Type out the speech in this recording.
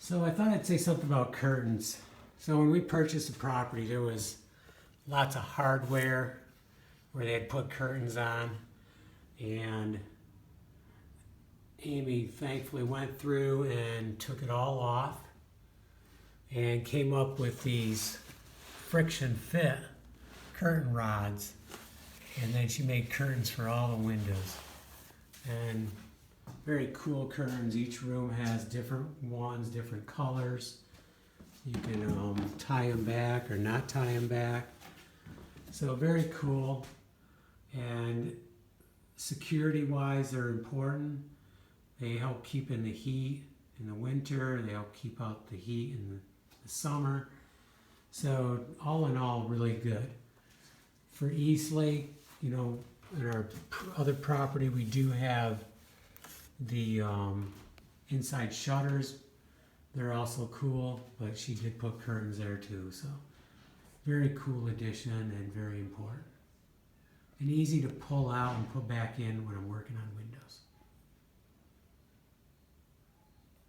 So I thought I'd say something about curtains. So when we purchased the property, there was lots of hardware where they had put curtains on, and Amy thankfully went through and took it all off and came up with these friction fit curtain rods, and then she made curtains for all the windows. And very cool curtains. Each room has different ones, different colors. You can tie them back or not tie them back. So very cool. And security wise, they're important. They help keep in the heat in the winter. They help keep out the heat in the summer. So all in all, really good. For Eastlake, in our other property, we do have the inside shutters. They're also cool, but she did put curtains there too. So very cool addition and very important. And easy to pull out and put back in when I'm working on windows.